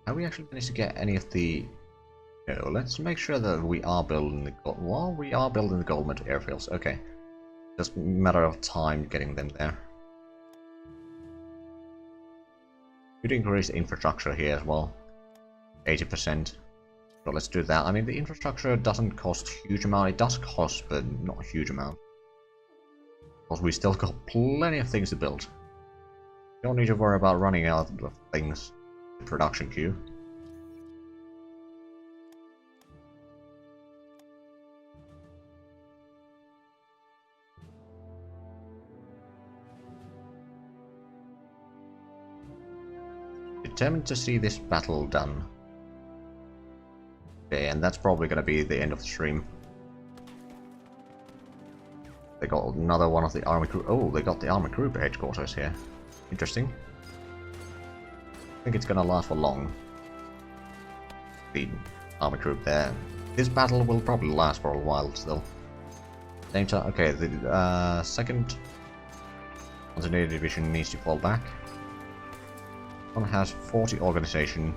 Have we actually managed to get any of the... No, let's make sure that we are building the gold... Well, we are building the government airfields, okay. Just a matter of time getting them there. Could increase the infrastructure here as well. 80%. So let's do that. I mean, the infrastructure doesn't cost a huge amount. It does cost, but not a huge amount. Because we still got plenty of things to build. Don't need to worry about running out of things in production queue. Determined to see this battle done. Okay, and that's probably gonna be the end of the stream. They got another one of the army group. Oh, they got the army group headquarters here. Interesting. I think it's gonna last for long. The army group there. This battle will probably last for a while still. Same time. Okay, the second Continuity Division needs to fall back. One has 40 organization.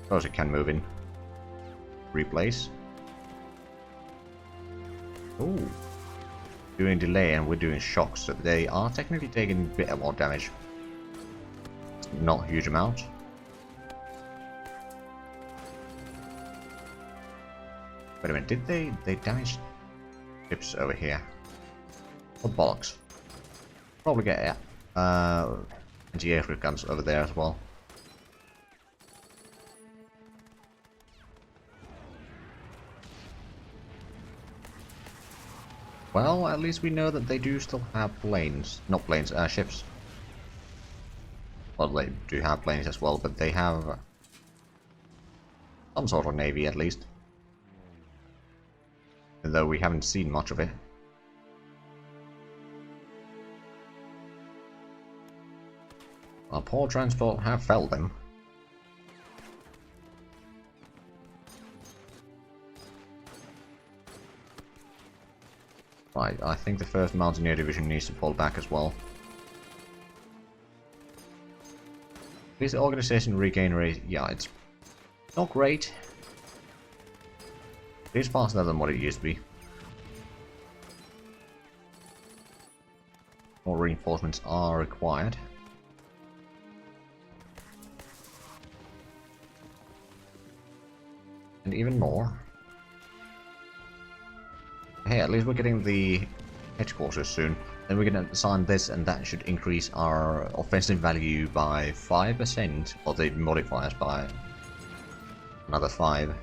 Suppose it can move in. Replace. Ooh. Doing delay and we're doing shocks, so they are technically taking a bit more damage. Not a huge amount. Wait a minute, did they damage ships over here? What bollocks? Probably get anti-aircraft guns over there as well. Well, at least we know that they do still have planes. Not planes, ships. Well, they do have planes as well, but they have some sort of navy at least. Though we haven't seen much of it. Our poor transport have felled them. Right, I think the 1st Mountaineer Division needs to fall back as well. Please, the organization regain rate, yeah, it's not great. It is faster than what it used to be. More reinforcements are required. And even more. Hey, at least we're getting the headquarters soon. Then we're going to assign this, and that should increase our offensive value by 5%, or the modifiers by another 5.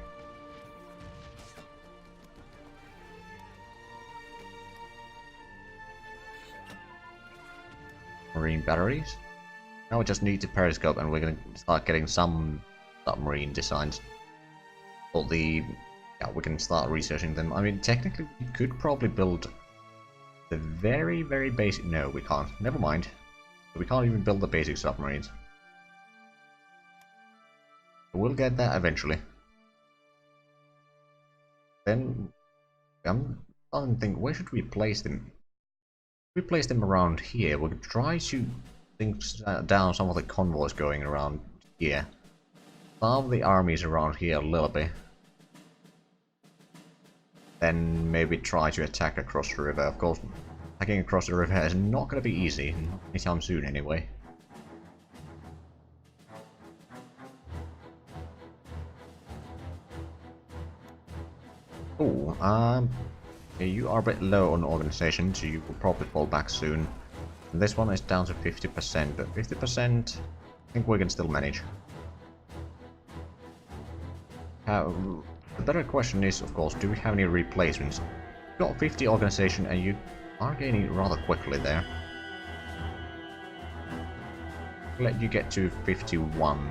Marine batteries. Now we just need the periscope, and we're going to start getting some submarine designs. Or the... yeah, we can start researching them. I mean, technically, we could probably build the very, very basic... No, we can't. Never mind. We can't even build the basic submarines. We'll get that eventually. Then, I'm starting to think, where should we place them? If we place them around here, we could try to things down some of the convoys going around here. Some of the armies around here a little bit. Then maybe try to attack across the river. Of course, attacking across the river is not going to be easy, anytime soon anyway. Oh, yeah, you are a bit low on organization, so you will probably fall back soon. And this one is down to 50%, but 50% I think we can still manage. The better question is, of course, do we have any replacements? You've got 50 organization and you are gaining rather quickly there. Let you get to 51.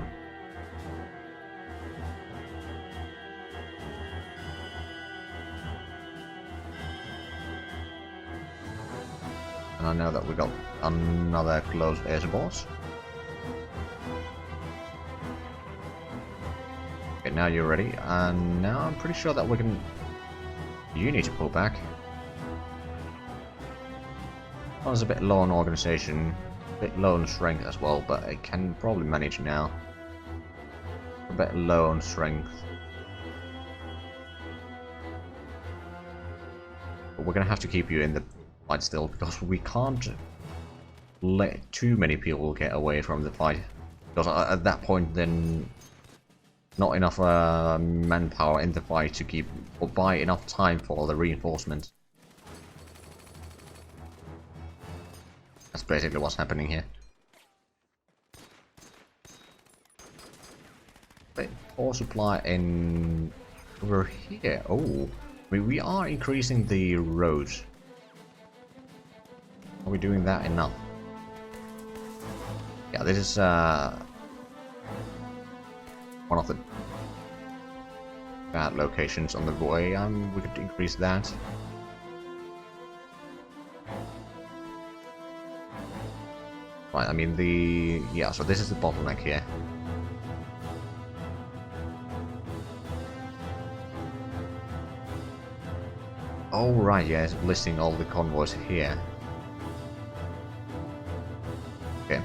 And I know that we got another close air support. Okay, now you're ready, and now I'm pretty sure that we can... You need to pull back. I was a bit low on organization, a bit low on strength as well, but I can probably manage now. a bit low on strength. But we're gonna have to keep you in the fight still, because we can't let too many people get away from the fight. Because at that point, then not enough manpower in the fight to keep or buy enough time for the reinforcement. That's basically what's happening here. Ore supply in over here. Oh, we are increasing the roads. Are we doing that enough? Yeah, this is one of the bad locations on the way. We could increase that. Right, I mean yeah, so this is the bottleneck here. Oh right, yeah, it's listing all the convoys here. Okay.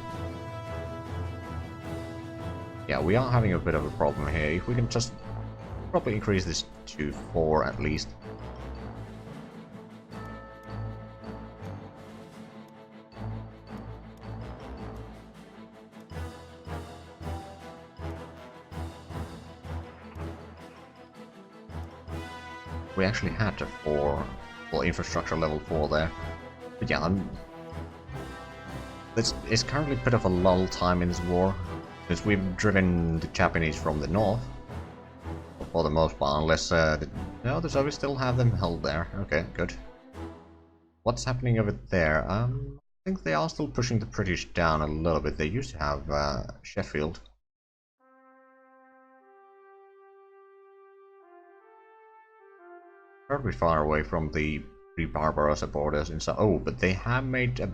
Yeah, we are having a bit of a problem here. If we can just probably increase this to 4 at least. We actually had a 4 for infrastructure level 4 there. But yeah, it's currently a bit of a lull time in this war, because we've driven the Japanese from the north, for the most part, unless no, so we still have them held there. Okay, good. What's happening over there? I think they are still pushing the British down a little bit. They used to have Sheffield. Very far away from the pre-Barbarossa borders inside. Oh, but they have made a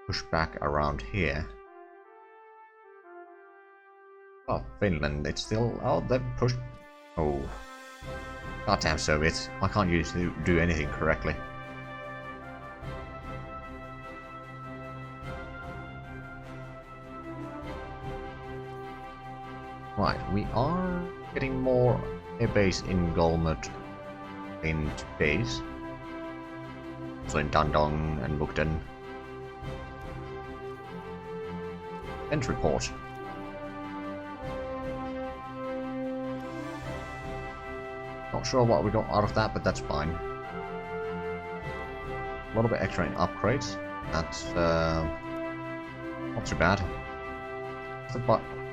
pushback around here. Oh, Finland, it's still... Oh, they've pushed... Oh. Goddamn Soviets. I can't usually do anything correctly. Right, we are getting more air base in Golmud in base. So in Dandong and Mukden. End report. Not sure what we got out of that, but that's fine. A little bit extra in upgrades. That's not too bad. What's the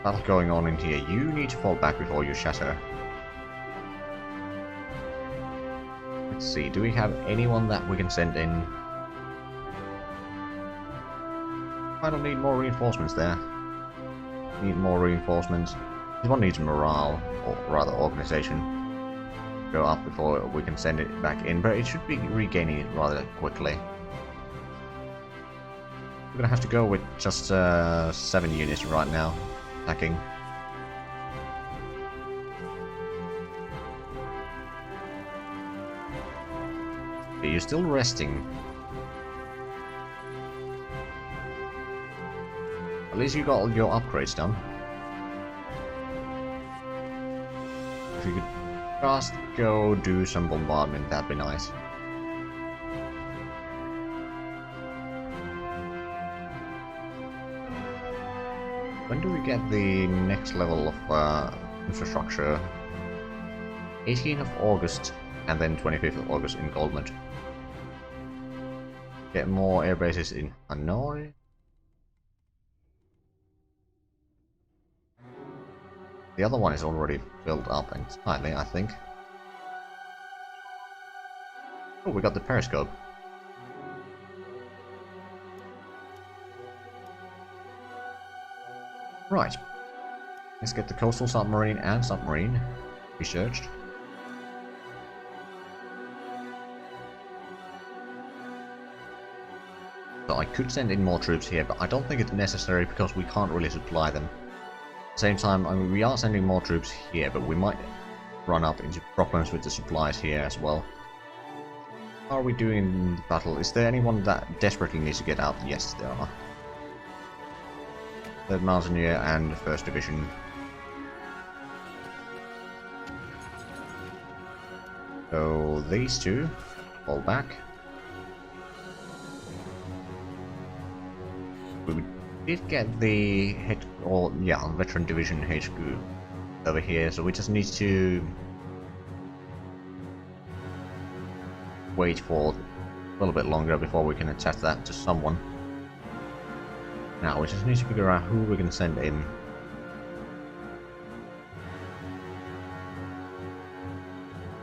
battle going on in here? You need to fall back before you shatter. Let's see, do we have anyone that we can send in? I don't need more reinforcements there. Need more reinforcements. This one needs morale, or rather organization. Go up before we can send it back in, but it should be regaining it rather quickly. We're gonna have to go with just 7 units right now, attacking. Okay, you're still resting. At least you got all your upgrades done. If you could just go do some bombardment, that'd be nice. When do we get the next level of infrastructure? 18th of August and then 25th of August in Goldmund. Get more air bases in Hanoi. The other one is already filled up entirely, I think. Oh, we got the periscope. Right. Let's get the coastal submarine and submarine researched. So I could send in more troops here, but I don't think it's necessary because we can't really supply them. At the same time, I mean, we are sending more troops here, but we might run up into problems with the supplies here as well. How are we doing in the battle? Is there anyone that desperately needs to get out? Yes, there are. 3rd Mountaineer and 1st Division. So these two fall back. We did get the veteran division HQ over here, so we just need to wait for a little bit longer before we can attach that to someone. Now we just need to figure out who we can send in.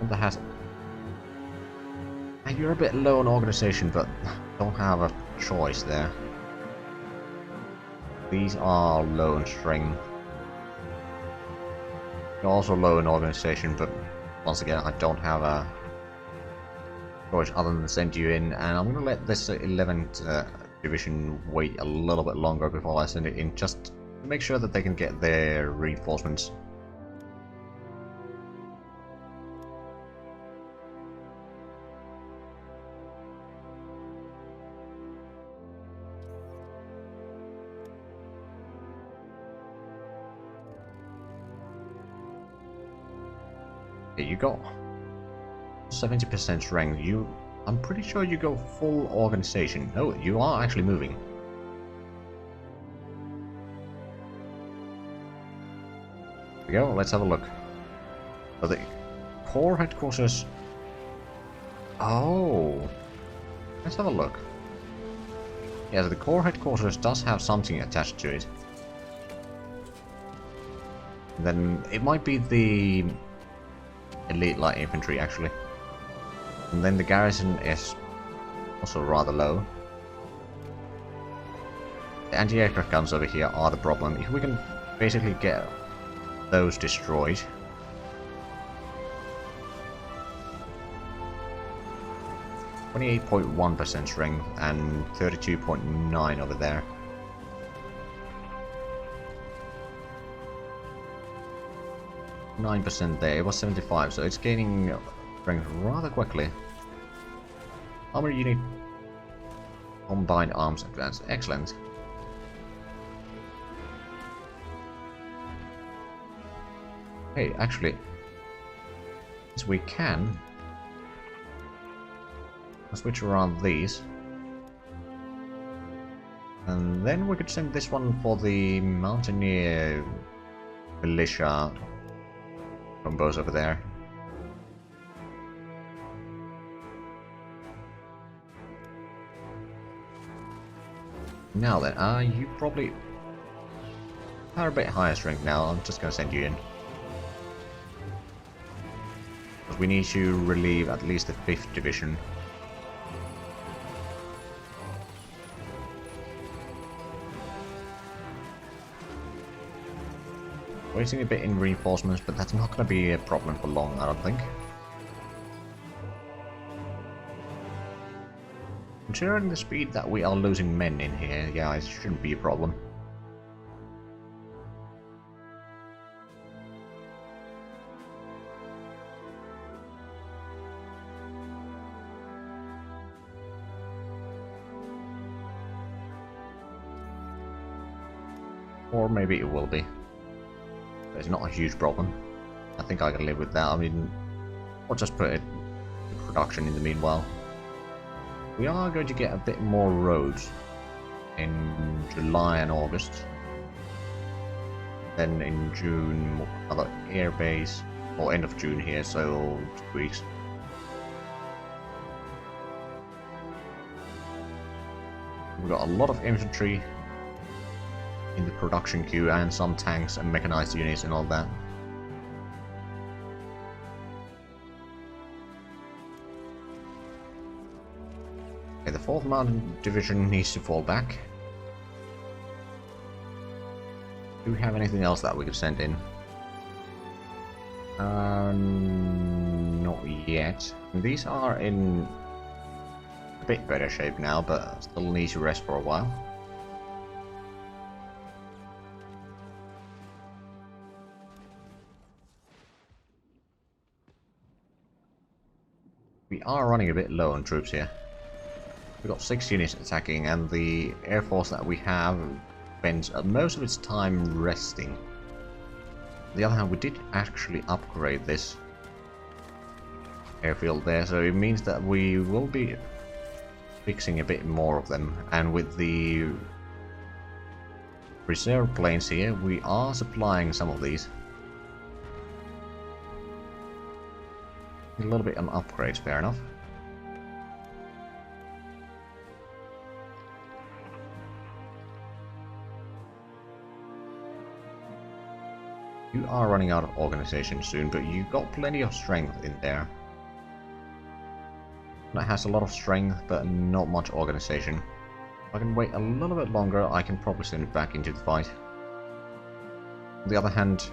That has. You're a bit low on organization, but don't have a choice there. These are low in string. You're also low in organization, but once again, I don't have a choice other than send you in, and I'm gonna let this 11th division wait a little bit longer before I send it in, just to make sure that they can get their reinforcements. Here you go. 70% strength. I'm pretty sure you go full organization. Oh, you are actually moving. Here we go. Let's have a look. So the core headquarters. Oh, let's have a look. Yeah, so the core headquarters does have something attached to it. Then it might be the elite light infantry actually, and then the garrison is also rather low. The anti-aircraft guns over here are the problem. If we can basically get those destroyed, (28.1% strength and 32.9 over there. 9% there, it was 75, so it's gaining strength rather quickly. Armor unit combined arms advance, excellent. Hey, actually, yes, we can switch around these, and then we could send this one for the mountaineer militia combos over there. Now then, you probably are a bit higher strength now. I'm just gonna send you in. Because we need to relieve at least the 5th division. Waiting a bit in reinforcements, but that's not going to be a problem for long, I don't think. Considering the speed that we are losing men in here, yeah, it shouldn't be a problem. Or maybe it will be. It's not a huge problem. I think I can live with that. I mean, I'll just put it in production in the meanwhile. We are going to get a bit more roads in July and August. Then in June, another air base, or end of June here, so 2 weeks. We've got a lot of infantry in the production queue, and some tanks and mechanized units and all that. Okay, the 4th Mountain Division needs to fall back. Do we have anything else that we could send in? Not yet. These are in a bit better shape now, but still need to rest for a while. We are running a bit low on troops here. We've got 6 units attacking, and the air force that we have spends most of its time resting. On the other hand, we did actually upgrade this airfield there, so it means that we will be fixing a bit more of them, and with the reserve planes here, we are supplying some of these. A little bit on upgrades, fair enough. You are running out of organization soon, but you've got plenty of strength in there. That has a lot of strength, but not much organization. If I can wait a little bit longer, I can probably send it back into the fight. On the other hand,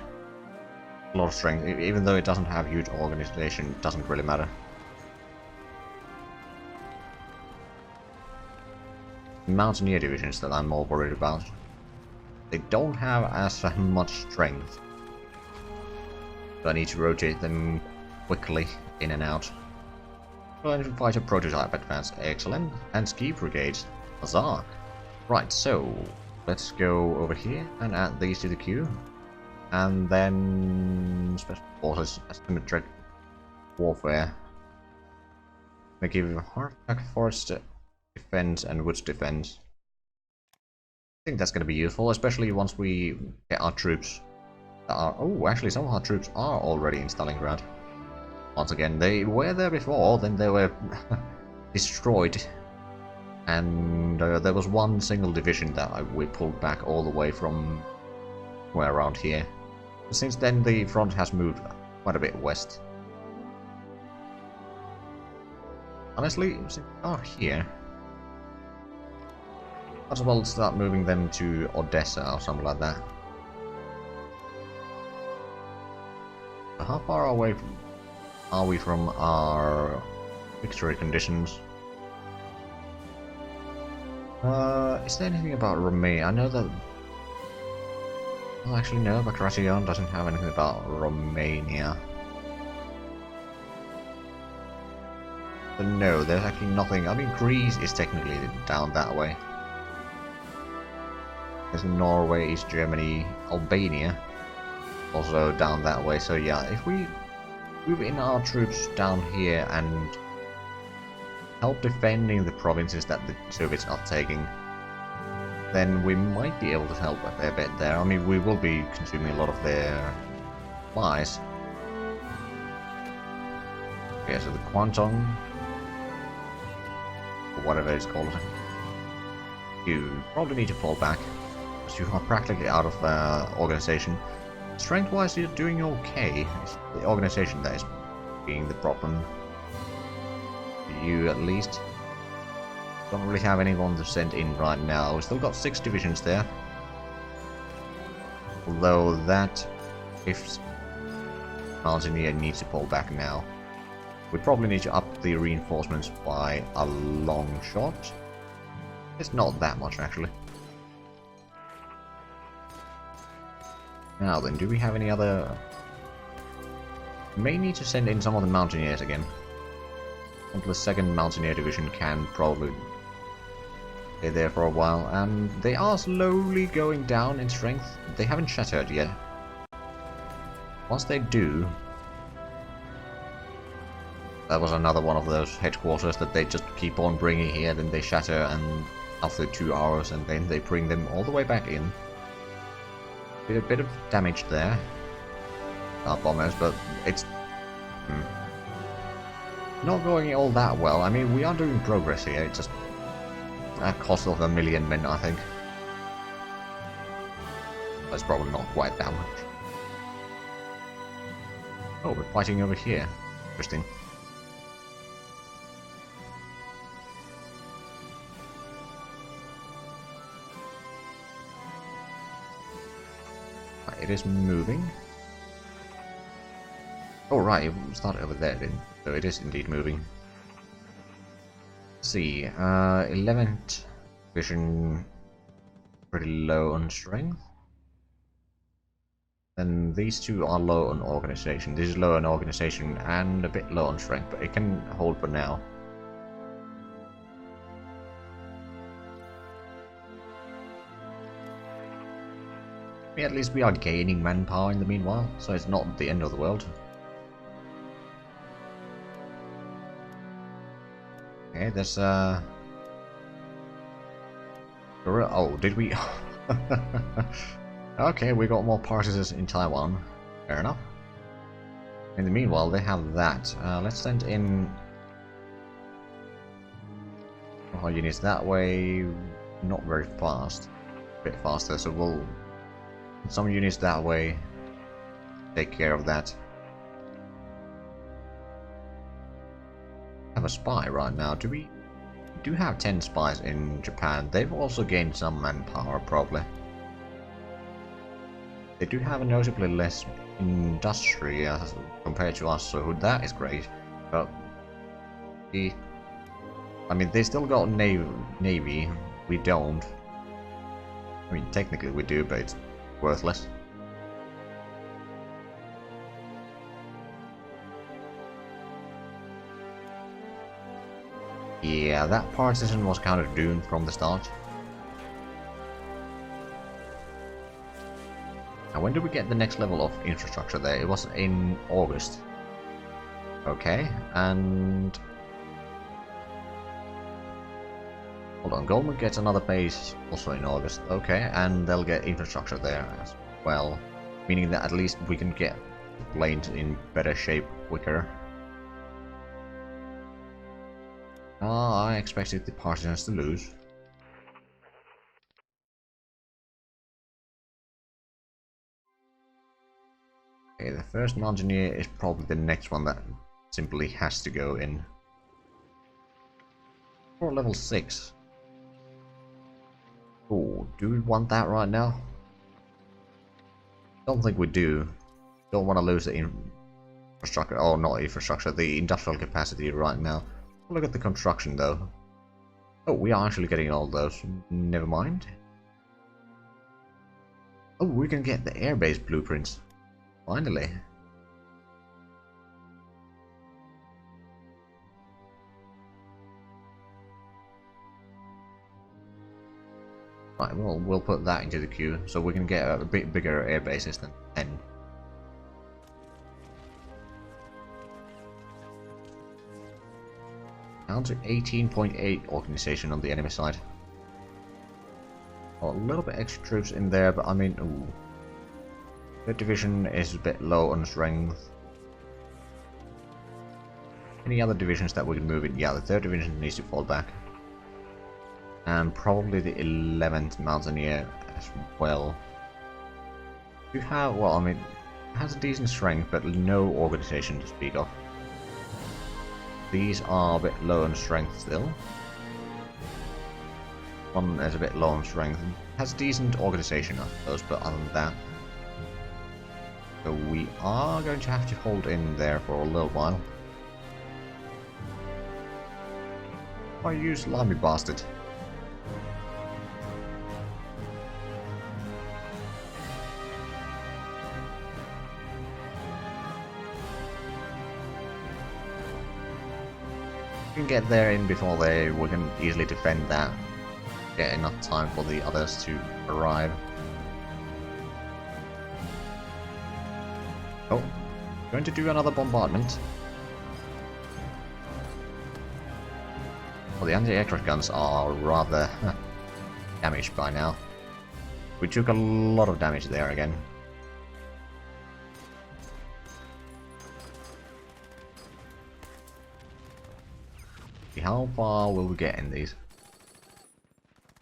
a lot of strength, even though it doesn't have huge organization, it doesn't really matter. Mountaineer divisions that I'm more worried about. They don't have as much strength. So I need to rotate them quickly in and out. Fighter prototype advance, excellent. And ski brigades, huzzah. Right, so let's go over here and add these to the queue. And then special forces, asymmetric warfare. They give hard attack, forest defense, and woods defense. I think that's going to be useful, especially once we get our troops. Oh, actually, some of our troops are already in Stalingrad. Once again, they were there before, then they were destroyed. And there was one single division that we pulled back all the way from somewhere around here. Since then, the front has moved quite a bit west. Honestly, since we are here, might as well start moving them to Odessa or something like that. How far away are we from our victory conditions? Is there anything about Romania? I know that... Well, actually no, Bagration doesn't have anything about Romania. But no, there's actually nothing. I mean, Greece is technically down that way. There's Norway, East Germany, Albania. Also down that way, so yeah, if we move in our troops down here and help defending the provinces that the Soviets are taking, then we might be able to help a fair bit there. I mean, we will be consuming a lot of their supplies. Okay, so the Kwantung, or whatever it's called, you probably need to fall back, because you are practically out of organization. Strength-wise, you're doing okay. It's the organization that is being the problem. You, at least, don't really have anyone to send in right now. We've still got 6 divisions there. Although that 5th Mountaineer needs to pull back now. We probably need to up the reinforcements by a long shot. It's not that much, actually. Now then, do we have any other... May need to send in some of the Mountaineers again. Until the 2nd Mountaineer Division can probably stay there for a while. And they are slowly going down in strength. They haven't shattered yet. Once they do... That was another one of those headquarters that they just keep on bringing here, then they shatter, and after 2 hours, and then they bring them all the way back in. Did a bit of damage there. Our bombers, but it's not going all that well. I mean, we are doing progress here. It's just a cost of 1 million men, I think. That's probably not quite that much. Oh, we're fighting over here. Interesting. It is moving. Oh right, it started over there then. So it is indeed moving. Let's see, 11th division, pretty low on strength. And these two are low on organization. This is low on organization and a bit low on strength, but it can hold for now. At least we are gaining manpower in the meanwhile, so it's not the end of the world. Okay, there's oh, did we? Okay, we got more partisans in Taiwan. Fair enough. In the meanwhile, they have that. Let's send in our units that way. Not very fast. A bit faster, so we'll send some units that way. Take care of that. Have a spy right now. We do have 10 spies in Japan. They've also gained some manpower, probably. They do have a notably less industry compared to us, so that is great. But I mean, they still got navy. We don't. I mean, technically we do, but it's worthless. Yeah, that partisan was kind of doomed from the start. Now, when do we get the next level of infrastructure there? It was in August. Okay, and... hold on, Goldman gets another base also in August. Okay, and they'll get infrastructure there as well. Meaning that at least we can get planes in better shape quicker. I expected the partisans to lose. Okay, the first mountaineer is probably the next one that simply has to go in. For level 6. Oh, do we want that right now? Don't think we do. Don't want to lose the infrastructure. Oh, not infrastructure, the industrial capacity right now. Look at the construction though. Oh, we are actually getting all those. Never mind. Oh, we can get the airbase blueprints. Finally. Right, well, we'll put that into the queue so we can get a bit bigger air bases than 10. Down to 18.8 organization on the enemy side. Well, a little bit extra troops in there, but I mean, ooh. The division is a bit low on strength. Any other divisions that we can move in? Yeah, the 3rd division needs to fall back. And probably the 11th Mountaineer as well. You have, well, I mean, it has a decent strength, but no organization to speak of. These are a bit low on strength still. One is a bit low on strength. Has decent organization, I suppose, but other than that. So we are going to have to hold in there for a little while. Why you slimy bastard? We can get there in before we can easily defend that. Get enough time for the others to arrive. Oh, going to do another bombardment. Well, the anti-aircraft guns are rather damaged by now. We took a lot of damage there again. How far will we get in these?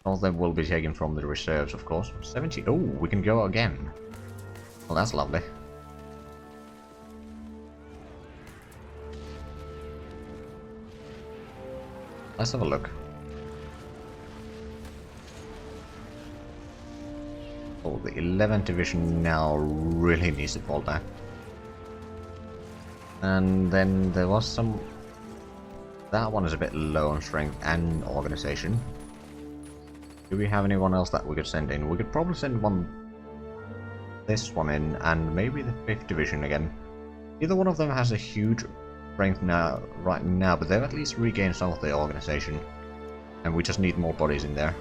All of them will be taken from the reserves, of course. 70. Oh, we can go again. Well, that's lovely. Let's have a look. Oh, the 11th division now really needs to fall back. And then there was some... that one is a bit low on strength and organization. Do we have anyone else that we could send in? We could probably send this one in, and maybe the 5th division again. Either one of them has a huge strength now, right now, but they've at least regained some of the organization. And we just need more bodies in there.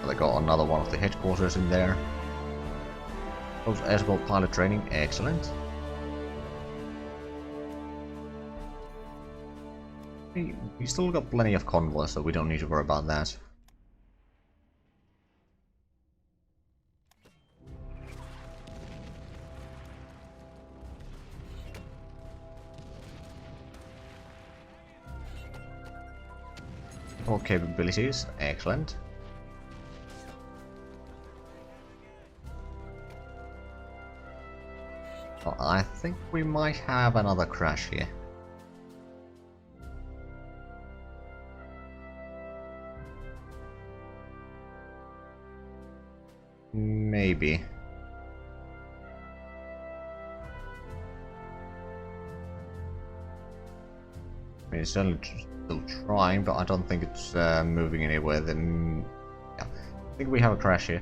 They got another one of the headquarters in there. Those airborne pilot training, excellent. We still got plenty of convoys, so we don't need to worry about that. More capabilities, excellent. Well, I think we might have another crash here. Maybe. I mean, it's certainly still trying, but I don't think it's moving anywhere. Then, yeah, I think we have a crash here.